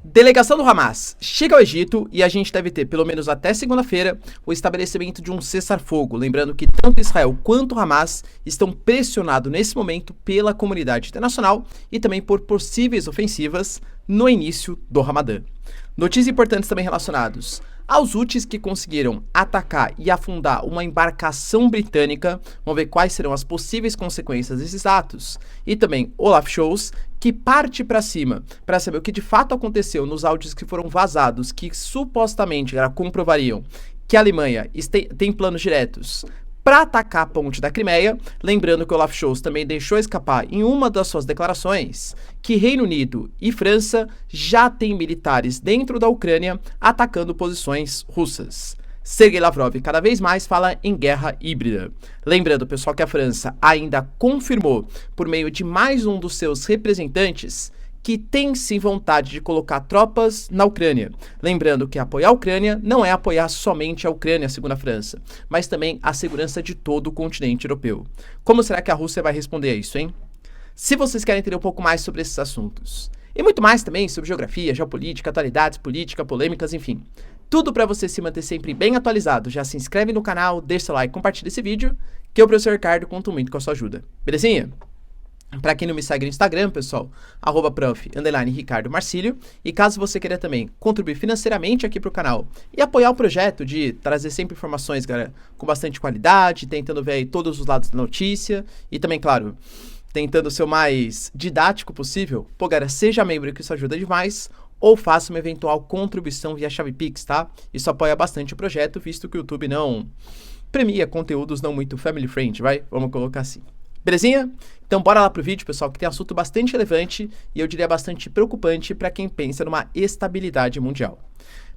Delegação do Hamas chega ao Egito e a gente deve ter, pelo menos até segunda-feira, o estabelecimento de um cessar-fogo. Lembrando que tanto Israel quanto o Hamas estão pressionados nesse momento pela comunidade internacional e também por possíveis ofensivas no início do Ramadã. Notícias importantes também relacionadas aos Houthis que conseguiram atacar e afundar uma embarcação britânica. Vamos ver quais serão as possíveis consequências desses atos. E também Olaf Scholz, que parte para cima para saber o que de fato aconteceu nos áudios que foram vazados, que supostamente comprovariam que a Alemanha tem planos diretos para atacar a ponte da Crimeia. Lembrando que Olaf Scholz também deixou escapar em uma das suas declarações que Reino Unido e França já têm militares dentro da Ucrânia atacando posições russas. Sergei Lavrov cada vez mais fala em guerra híbrida. Lembrando, pessoal, que a França ainda confirmou, por meio de mais um dos seus representantes, que tem sim vontade de colocar tropas na Ucrânia. Lembrando que apoiar a Ucrânia não é apoiar somente a Ucrânia, segundo a França, mas também a segurança de todo o continente europeu. Como será que a Rússia vai responder a isso, hein? Se vocês querem entender um pouco mais sobre esses assuntos, e muito mais também sobre geografia, geopolítica, atualidades, política, polêmicas, enfim, tudo para você se manter sempre bem atualizado, já se inscreve no canal, deixa seu like, compartilha esse vídeo, que eu, professor Ricardo, conto muito com a sua ajuda. Belezinha? Para quem não me segue no Instagram, pessoal, @prof_Ricardo Marcílio. E caso você queira também contribuir financeiramente aqui para o canal e apoiar o projeto de trazer sempre informações, galera, com bastante qualidade, tentando ver aí todos os lados da notícia e também, claro, tentando ser o mais didático possível, pô, galera, seja membro que isso ajuda demais, ou faça uma eventual contribuição via chave Pix, tá? Isso apoia bastante o projeto, visto que o YouTube não premia conteúdos não muito family friend, vai? Vamos colocar assim. Belezinha? Então bora lá pro vídeo, pessoal, que tem assunto bastante relevante e eu diria bastante preocupante para quem pensa numa estabilidade mundial.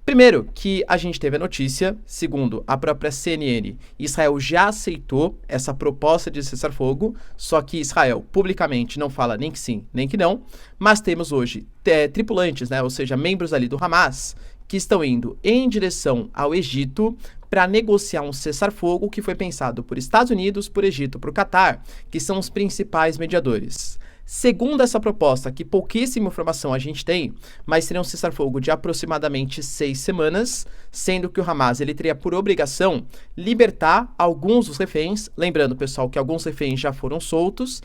Primeiro, que a gente teve a notícia, segundo a própria CNN, Israel já aceitou essa proposta de cessar-fogo, só que Israel publicamente não fala nem que sim, nem que não, mas temos hoje tripulantes, né, ou seja, membros ali do Hamas, que estão indo em direção ao Egito para negociar um cessar-fogo que foi pensado por Estados Unidos, por Egito, por Catar, que são os principais mediadores. Segundo essa proposta, que pouquíssima informação a gente tem, mas seria um cessar-fogo de aproximadamente 6 semanas, sendo que o Hamas ele teria por obrigação libertar alguns dos reféns. Lembrando, pessoal, que alguns reféns já foram soltos.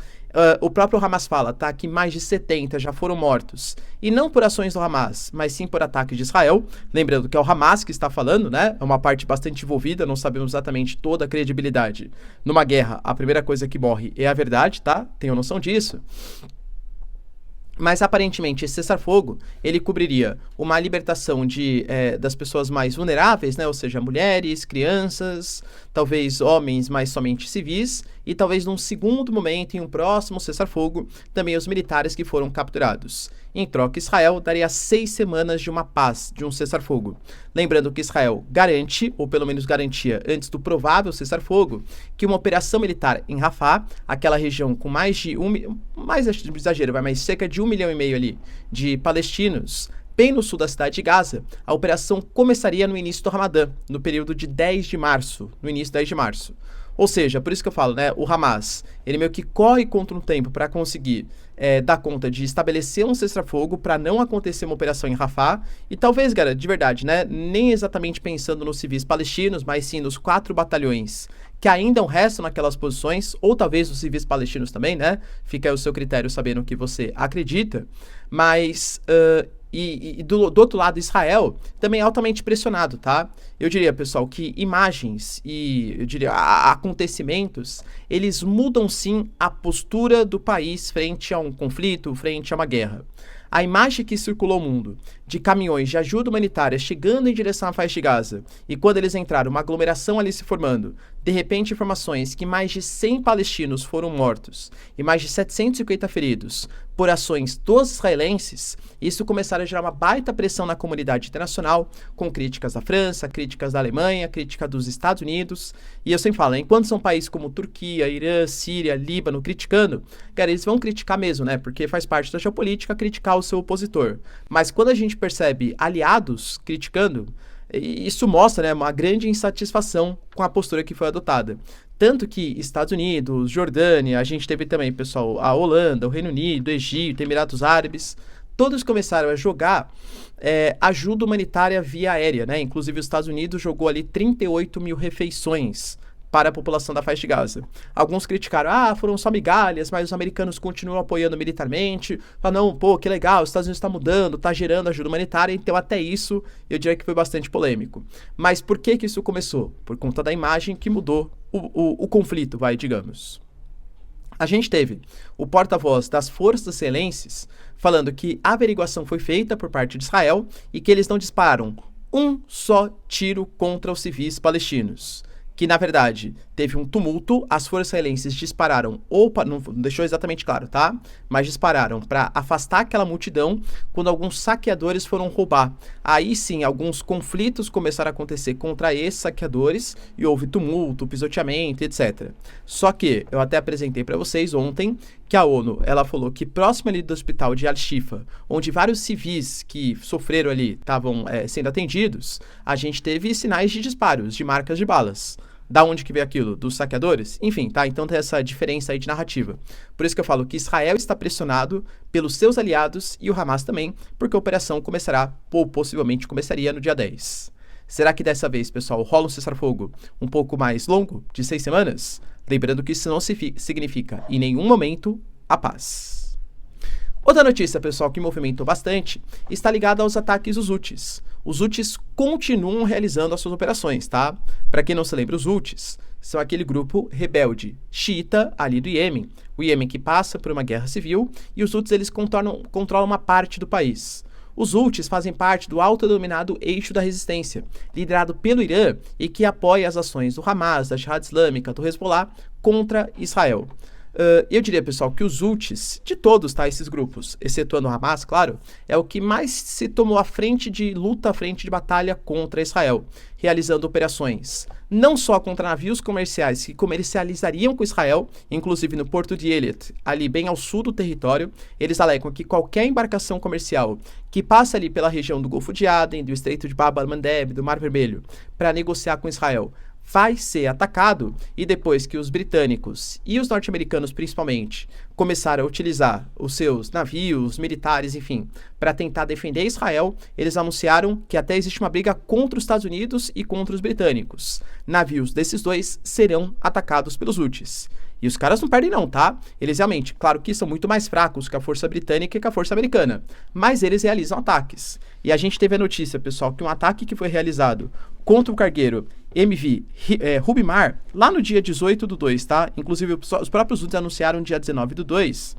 O próprio Hamas fala, tá, que mais de 70 já foram mortos, e não por ações do Hamas, mas sim por ataques de Israel. Lembrando que é o Hamas que está falando, né, é uma parte bastante envolvida, não sabemos exatamente toda a credibilidade. Numa guerra, a primeira coisa que morre é a verdade, tá, tenham noção disso. Mas, aparentemente, esse cessar-fogo, ele cobriria uma libertação das pessoas mais vulneráveis, né? Ou seja, mulheres, crianças, talvez homens, mas somente civis, e talvez num segundo momento, em um próximo cessar-fogo, também os militares que foram capturados. Em troca, Israel daria 6 semanas de uma paz, de um cessar-fogo. Lembrando que Israel garante, ou pelo menos garantia antes do provável cessar-fogo, que uma operação militar em Rafah, aquela região com mais de exagero, mas cerca de 1,5 milhão ali de palestinos, bem no sul da cidade de Gaza, a operação começaria no início do Ramadã, no período de 10 de março, no início de 10 de março. Ou seja, por isso que eu falo, né, o Hamas, ele meio que corre contra o tempo para conseguir dar conta de estabelecer um cessar-fogo para não acontecer uma operação em Rafah, e talvez, galera, de verdade, né, nem exatamente pensando nos civis palestinos, mas sim nos 4 batalhões que ainda restam naquelas posições, ou talvez os civis palestinos também, né, fica aí o seu critério sabendo o que você acredita, mas... do outro lado, Israel também é altamente pressionado, tá? Eu diria, pessoal, que imagens e, eu diria, acontecimentos, eles mudam sim a postura do país frente a um conflito, frente a uma guerra. A imagem que circulou ao mundo de caminhões de ajuda humanitária chegando em direção à faixa de Gaza e quando eles entraram, uma aglomeração ali se formando, de repente informações que mais de 100 palestinos foram mortos e mais de 750 feridos por ações dos israelenses, isso começaram a gerar uma baita pressão na comunidade internacional, com críticas da França, críticas da Alemanha, crítica dos Estados Unidos, e eu sempre falo, enquanto são países como Turquia, Irã, Síria, Líbano criticando, cara, eles vão criticar mesmo, né, porque faz parte da geopolítica criticar o seu opositor, mas quando a gente percebe aliados criticando, isso mostra, né, uma grande insatisfação com a postura que foi adotada. Tanto que Estados Unidos, Jordânia, a gente teve também, pessoal, a Holanda, o Reino Unido, o Egito, Emirados Árabes, todos começaram a jogar ajuda humanitária via aérea, né? Inclusive os Estados Unidos jogou ali 38 mil refeições para a população da faixa de Gaza. Alguns criticaram, foram só migalhas, mas os americanos continuam apoiando militarmente. Não, pô, que legal, os Estados Unidos está mudando, está gerando ajuda humanitária, então até isso eu diria que foi bastante polêmico. Mas por que isso começou? Por conta da imagem que mudou o conflito, digamos. A gente teve o porta-voz das forças israelenses falando que a averiguação foi feita por parte de Israel e que eles não disparam um só tiro contra os civis palestinos. Que, na verdade, teve um tumulto, as forças israelenses dispararam, não deixou exatamente claro, tá? Mas dispararam para afastar aquela multidão quando alguns saqueadores foram roubar. Aí sim, alguns conflitos começaram a acontecer contra esses saqueadores e houve tumulto, pisoteamento, etc. Só que eu até apresentei para vocês ontem que a ONU, ela falou que próximo ali do hospital de Al-Shifa, onde vários civis que sofreram ali estavam sendo atendidos, a gente teve sinais de disparos, de marcas de balas. Da onde que veio aquilo? Dos saqueadores? Enfim, tá? Então tem essa diferença aí de narrativa. Por isso que eu falo que Israel está pressionado pelos seus aliados e o Hamas também, porque a operação começará, ou possivelmente começaria no dia 10. Será que dessa vez, pessoal, rola um cessar-fogo um pouco mais longo, de 6 semanas? Lembrando que isso não significa, em nenhum momento, a paz. Outra notícia, pessoal, que movimentou bastante, está ligada aos ataques dos Houthis. Os Houthis continuam realizando as suas operações, tá? Para quem não se lembra, os Houthis são aquele grupo rebelde xiita ali do Iêmen. O Iêmen que passa por uma guerra civil e os Houthis eles controlam uma parte do país. Os Houthis fazem parte do autodenominado Eixo da Resistência, liderado pelo Irã e que apoia as ações do Hamas, da Jihad Islâmica, do Hezbollah contra Israel. Eu diria, pessoal, que os Houthis, de todos, tá, esses grupos, excetuando o Hamas, claro, é o que mais se tomou à frente de luta, à frente de batalha contra Israel, realizando operações não só contra navios comerciais que comercializariam com Israel, inclusive no porto de Eilat, ali bem ao sul do território. Eles alegam que qualquer embarcação comercial que passa ali pela região do Golfo de Aden, do Estreito de Bab al-Mandeb, do Mar Vermelho, para negociar com Israel, vai ser atacado, e depois que os britânicos e os norte-americanos principalmente começaram a utilizar os seus navios, militares, enfim, para tentar defender Israel, eles anunciaram que até existe uma briga contra os Estados Unidos e contra os britânicos. Navios desses dois serão atacados pelos Houthis. E os caras não perdem não, tá? Eles realmente, claro que são muito mais fracos que a força britânica e que a força americana, mas eles realizam ataques. E a gente teve a notícia, pessoal, que um ataque que foi realizado contra o cargueiro MV Ruby Mar, lá no dia 18/2, tá? Inclusive, os próprios Houthis anunciaram dia 19/2,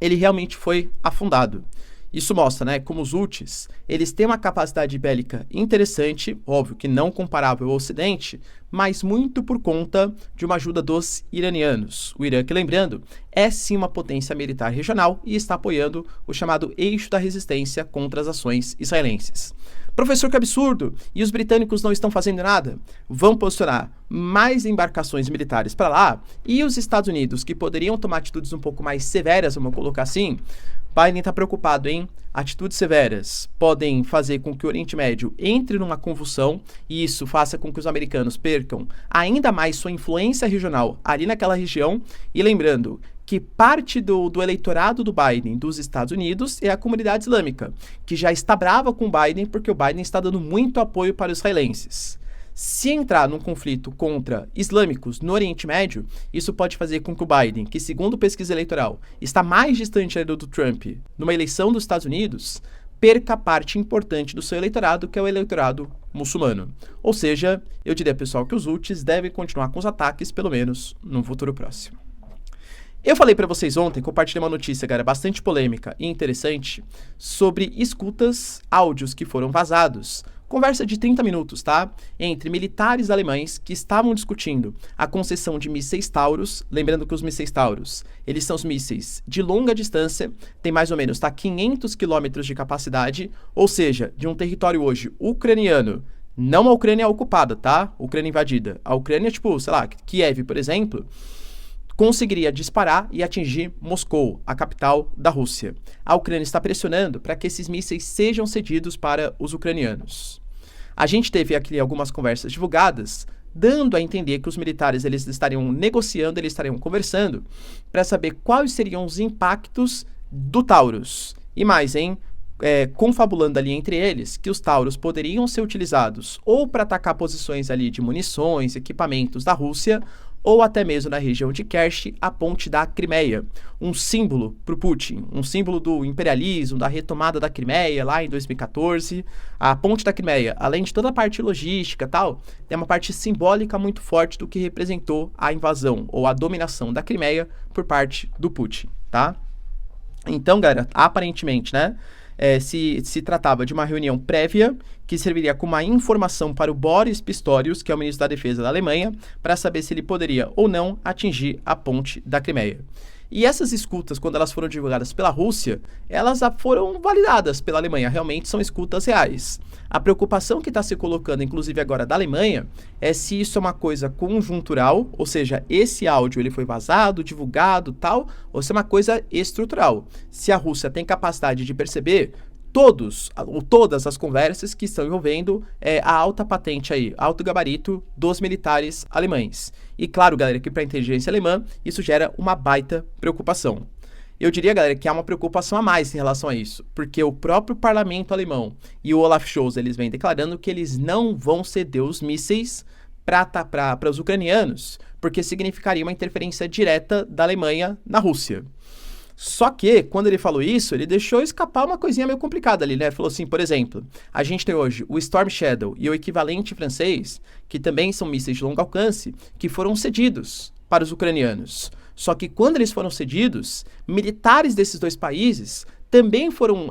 ele realmente foi afundado. Isso mostra, né, como os Houthis, eles têm uma capacidade bélica interessante, óbvio que não comparável ao Ocidente, mas muito por conta de uma ajuda dos iranianos. O Irã, que lembrando, é sim uma potência militar regional e está apoiando o chamado Eixo da Resistência contra as ações israelenses. Professor, que absurdo! E os britânicos não estão fazendo nada? Vão posicionar mais embarcações militares para lá, e os Estados Unidos, que poderiam tomar atitudes um pouco mais severas, vamos colocar assim, Biden está preocupado, hein? Atitudes severas podem fazer com que o Oriente Médio entre numa convulsão e isso faça com que os americanos percam ainda mais sua influência regional ali naquela região. E lembrando que parte do eleitorado do Biden dos Estados Unidos é a comunidade islâmica, que já está brava com o Biden porque o Biden está dando muito apoio para os israelenses. Se entrar num conflito contra islâmicos no Oriente Médio, isso pode fazer com que o Biden, que segundo pesquisa eleitoral está mais distante do Trump numa eleição dos Estados Unidos, perca parte importante do seu eleitorado, que é o eleitorado muçulmano. Ou seja, eu diria, pessoal, que os Houthis devem continuar com os ataques, pelo menos no futuro próximo. Eu falei para vocês ontem, compartilhei uma notícia, cara, bastante polêmica e interessante, sobre escutas, áudios que foram vazados. Conversa de 30 minutos, tá? Entre militares alemães que estavam discutindo a concessão de mísseis Taurus. Lembrando que os mísseis Taurus, eles são os mísseis de longa distância, tem mais ou menos, tá, 500 quilômetros de capacidade, ou seja, de um território hoje ucraniano, não a Ucrânia ocupada, tá? Ucrânia invadida. A Ucrânia, tipo, sei lá, Kiev, por exemplo, conseguiria disparar e atingir Moscou, a capital da Rússia. A Ucrânia está pressionando para que esses mísseis sejam cedidos para os ucranianos. A gente teve aqui algumas conversas divulgadas, dando a entender que os militares eles estariam negociando, eles estariam conversando para saber quais seriam os impactos do Taurus. E mais, hein? Confabulando ali entre eles que os Tauros poderiam ser utilizados ou para atacar posições ali de munições, equipamentos da Rússia, ou até mesmo na região de Kerch, a ponte da Crimeia, um símbolo para o Putin, um símbolo do imperialismo, da retomada da Crimeia lá em 2014. A ponte da Crimeia, além de toda a parte logística e tal, tem uma parte simbólica muito forte do que representou a invasão ou a dominação da Crimeia por parte do Putin, tá? Então, galera, aparentemente, né? Se tratava de uma reunião prévia que serviria como uma informação para o Boris Pistorius, que é o ministro da Defesa da Alemanha, para saber se ele poderia ou não atingir a ponte da Crimeia. E essas escutas, quando elas foram divulgadas pela Rússia, elas foram validadas pela Alemanha, realmente são escutas reais. A preocupação que está se colocando, inclusive agora da Alemanha, é se isso é uma coisa conjuntural, ou seja, esse áudio ele foi vazado, divulgado, tal, ou se é uma coisa estrutural. Se a Rússia tem capacidade de perceber todas as conversas que estão envolvendo a alta patente aí, alto gabarito dos militares alemães. E claro, galera, que para a inteligência alemã isso gera uma baita preocupação. Eu diria, galera, que há uma preocupação a mais em relação a isso, porque o próprio parlamento alemão e o Olaf Scholz, eles vêm declarando que eles não vão ceder os mísseis para os ucranianos, porque significaria uma interferência direta da Alemanha na Rússia. Só que, quando ele falou isso, ele deixou escapar uma coisinha meio complicada ali, né? Falou assim, por exemplo, a gente tem hoje o Storm Shadow e o equivalente francês, que também são mísseis de longo alcance, que foram cedidos para os ucranianos. Só que quando eles foram cedidos, militares desses dois países também foram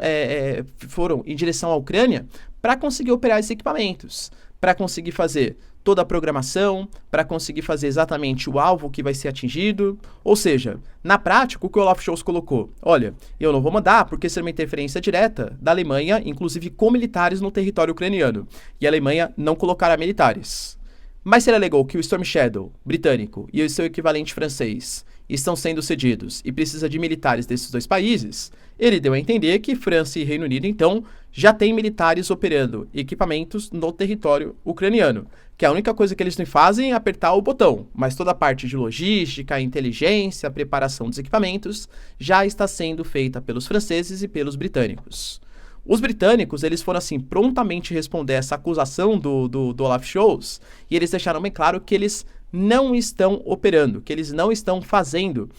em direção à Ucrânia para conseguir operar esses equipamentos, para conseguir fazer toda a programação, para conseguir fazer exatamente o alvo que vai ser atingido. Ou seja, na prática, o que o Olaf Scholz colocou? Olha, eu não vou mandar porque será uma interferência direta da Alemanha, inclusive com militares no território ucraniano. E a Alemanha não colocará militares. Mas se ele alegou que o Storm Shadow britânico e o seu equivalente francês estão sendo cedidos e precisa de militares desses dois países, ele deu a entender que França e Reino Unido, então, já têm militares operando equipamentos no território ucraniano, que a única coisa que eles não fazem é apertar o botão, mas toda a parte de logística, inteligência, preparação dos equipamentos já está sendo feita pelos franceses e pelos britânicos. Os britânicos, eles foram assim, prontamente responder essa acusação do Olaf Scholz, e eles deixaram bem claro que eles não estão operando, que eles não estão fazendo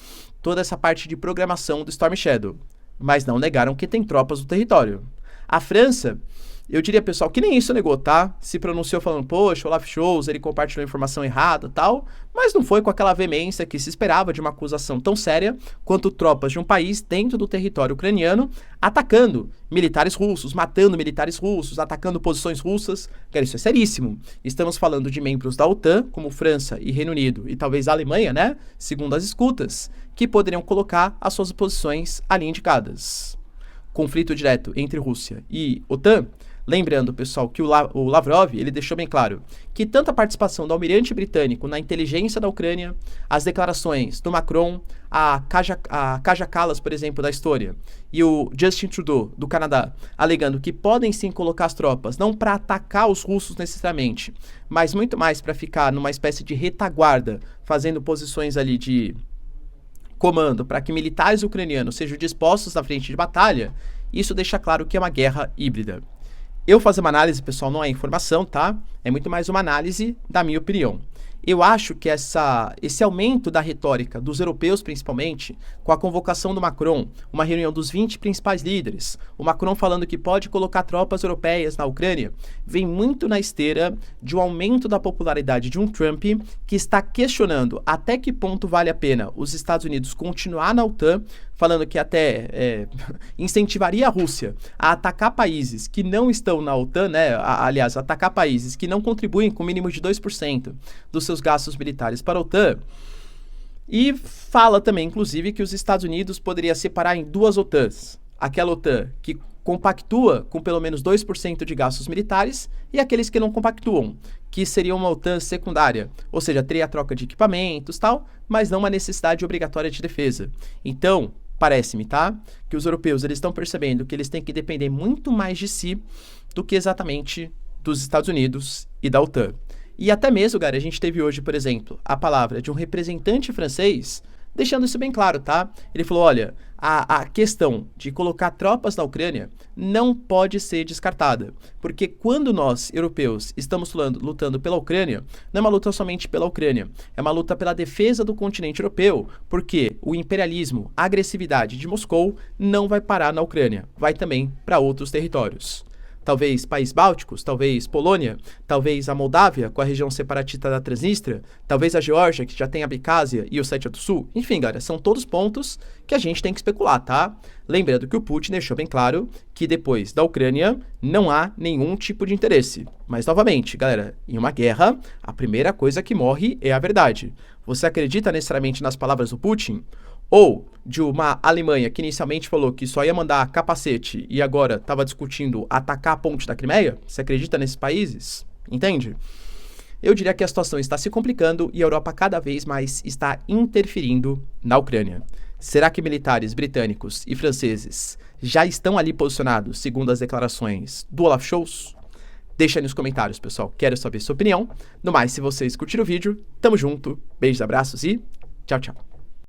toda essa parte de programação do Storm Shadow, mas não negaram que tem tropas no território. A França, eu diria, pessoal, que nem isso negou, tá? Se pronunciou falando, poxa, Olaf Scholz, ele compartilhou informação errada e tal, mas não foi com aquela veemência que se esperava de uma acusação tão séria quanto tropas de um país dentro do território ucraniano atacando militares russos, matando militares russos, atacando posições russas. Cara, isso é seríssimo. Estamos falando de membros da OTAN, como França e Reino Unido, e talvez a Alemanha, né? Segundo as escutas, que poderiam colocar as suas posições ali indicadas. Conflito direto entre Rússia e OTAN. Lembrando, pessoal, que o Lavrov, ele deixou bem claro que tanto a participação do almirante britânico na inteligência da Ucrânia, as declarações do Macron, a Kaja Kallas, por exemplo, da Estônia, e o Justin Trudeau, do Canadá, alegando que podem sim colocar as tropas, não para atacar os russos necessariamente, mas muito mais para ficar numa espécie de retaguarda, fazendo posições ali de comando para que militares ucranianos sejam dispostos na frente de batalha, isso deixa claro que é uma guerra híbrida. Eu fazer uma análise, pessoal, não é informação, tá? É muito mais uma análise da minha opinião. Eu acho que esse aumento da retórica dos europeus, principalmente, com a convocação do Macron, uma reunião dos 20 principais líderes, o Macron falando que pode colocar tropas europeias na Ucrânia, vem muito na esteira de um aumento da popularidade de um Trump que está questionando até que ponto vale a pena os Estados Unidos continuar na OTAN, falando que até incentivaria a Rússia a atacar países que não estão na OTAN, né? Aliás, atacar países que não contribuem com o mínimo de 2% dos seus gastos militares para a OTAN. E fala também, inclusive, que os Estados Unidos poderia separar em duas OTANs. Aquela OTAN que compactua com pelo menos 2% de gastos militares e aqueles que não compactuam, que seria uma OTAN secundária, ou seja, teria a troca de equipamentos, tal, mas não uma necessidade obrigatória de defesa. Então, parece-me, tá? Que os europeus eles estão percebendo que eles têm que depender muito mais de si do que exatamente dos Estados Unidos e da OTAN. E até mesmo, cara, a gente teve hoje, por exemplo, a palavra de um representante francês deixando isso bem claro, tá? Ele falou, olha, a questão de colocar tropas na Ucrânia não pode ser descartada, porque quando nós, europeus, estamos lutando pela Ucrânia, não é uma luta somente pela Ucrânia, é uma luta pela defesa do continente europeu, porque o imperialismo, a agressividade de Moscou não vai parar na Ucrânia, vai também para outros territórios. Talvez países bálticos, talvez Polônia, talvez a Moldávia com a região separatista da Transnistria, talvez a Geórgia que já tem a Abkhazia e o Ossétia do Sul. Enfim, galera, são todos pontos que a gente tem que especular, tá? Lembrando que o Putin deixou bem claro que depois da Ucrânia não há nenhum tipo de interesse. Mas, novamente, galera, em uma guerra, a primeira coisa que morre é a verdade. Você acredita necessariamente nas palavras do Putin? Ou de uma Alemanha que inicialmente falou que só ia mandar capacete e agora estava discutindo atacar a ponte da Crimeia? Você acredita nesses países? Entende? Eu diria que a situação está se complicando e a Europa cada vez mais está interferindo na Ucrânia. Será que militares britânicos e franceses já estão ali posicionados, segundo as declarações do Olaf Scholz? Deixa aí nos comentários, pessoal. Quero saber sua opinião. No mais, se vocês curtiram o vídeo, tamo junto. Beijos, abraços e tchau, tchau.